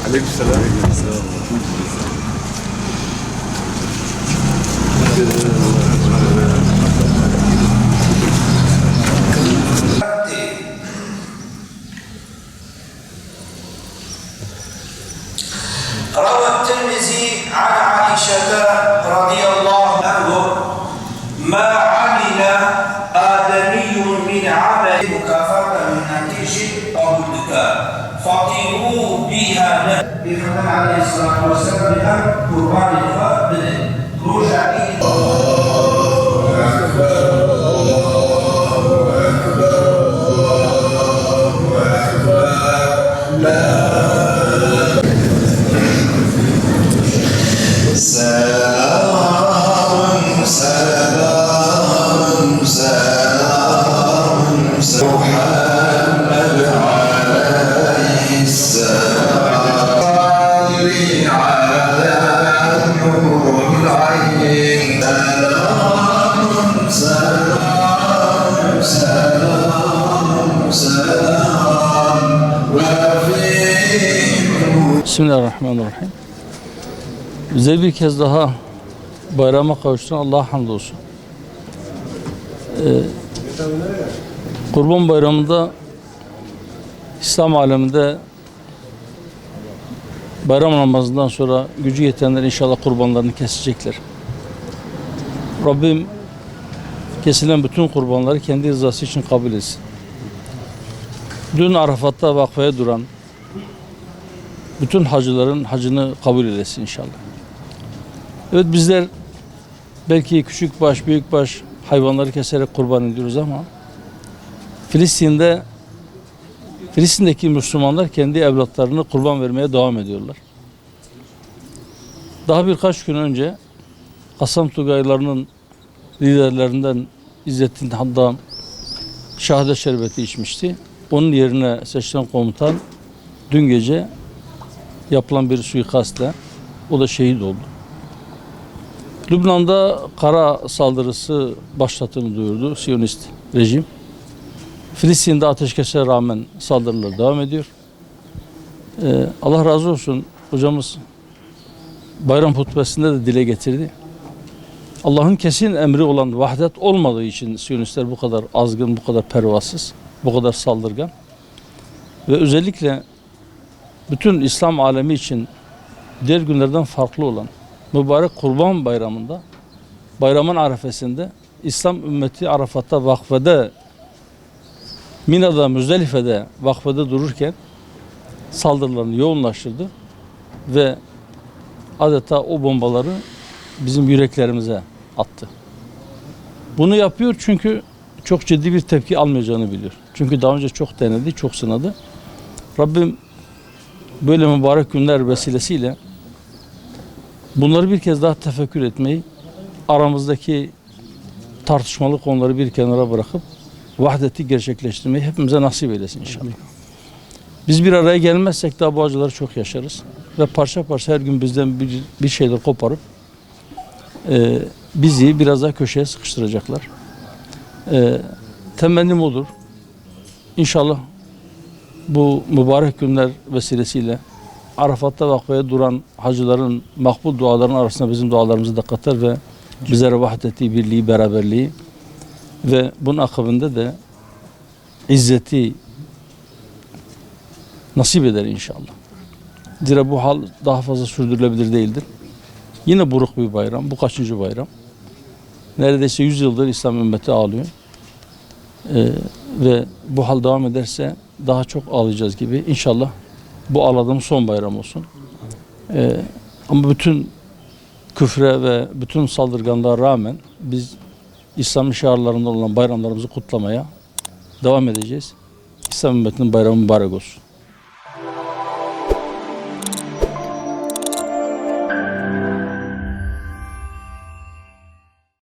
Aleykümselam. روى الترمذي عن عائشة رضي الله عنه ما عمل آدمي من عمل مكافأة من نتيج أو الذكاء فطروا بها بفضل عليه الصلاة والسلام بأن قربان الفضل رجع Bismillahirrahmanirrahim. Bize bir kez daha bayrama kavuşturan Allah'a hamdolsun. Kurban Bayramı'nda İslam aleminde bayram namazından sonra gücü yetenler inşallah kurbanlarını kesecekler. Rabbim kesilen bütün kurbanları kendi rızası için kabul etsin. Dün Arafat'ta vakfaya duran bütün hacıların hacını kabul eylesin inşallah. Evet, bizler belki küçük baş, büyük baş hayvanları keserek kurban ediyoruz ama Filistin'deki Müslümanlar kendi evlatlarını kurban vermeye devam ediyorlar. Daha birkaç gün önce Kasam Tugaylarının liderlerinden İzzettin Haddam şehadet şerbeti içmişti. Onun yerine seçilen komutan dün gece yapılan bir suikastla o da şehit oldu. Lübnan'da kara saldırısı başlattığını duyurdu Siyonist rejim. Filistin'de ateşkese rağmen saldırılar devam ediyor. Allah razı olsun, hocamız bayram hutbesinde de dile getirdi. Allah'ın kesin emri olan vahdet olmadığı için Siyonistler bu kadar azgın, bu kadar pervasız, bu kadar saldırgan. Ve özellikle bütün İslam alemi için diğer günlerden farklı olan mübarek Kurban Bayramı'nda, bayramın arefesinde İslam ümmeti Arafat'ta vakfede, Mina'da, Müzdelife'de vakfede dururken saldırılarını yoğunlaştırdı ve adeta o bombaları bizim yüreklerimize attı. Bunu yapıyor çünkü çok ciddi bir tepki almayacağını biliyor. Çünkü daha önce çok denedi, çok sınadı. Rabbim böyle mübarek günler vesilesiyle bunları bir kez daha tefekkür etmeyi, aramızdaki tartışmalı konuları bir kenara bırakıp vahdeti gerçekleştirmeyi hepimize nasip eylesin inşallah. Biz bir araya gelmezsek daha bu acıları çok yaşarız. Ve parça parça her gün bizden bir şeyler koparıp bizi biraz daha köşeye sıkıştıracaklar. Temennim olur. İnşallah bu mübarek günler vesilesiyle Arafat'ta vakfaya duran hacıların makbul dualarının arasında bizim dualarımızı da katar ve bizlere vahdeti, birliği, beraberliği ve bunun akabinde de izzeti nasip eder inşallah. Zira bu hal daha fazla sürdürülebilir değildir. Yine buruk bir bayram. Bu kaçıncı bayram? Neredeyse 100 yıldır İslam ümmeti ağlıyor. Ve bu hal devam ederse daha çok ağlayacağız gibi. İnşallah bu ağladığımız son bayram olsun. Ama bütün küfre ve bütün saldırganlığa rağmen biz İslam'ın şiarlarında olan bayramlarımızı kutlamaya devam edeceğiz. İslam ümmetinin bayramı mübarek olsun.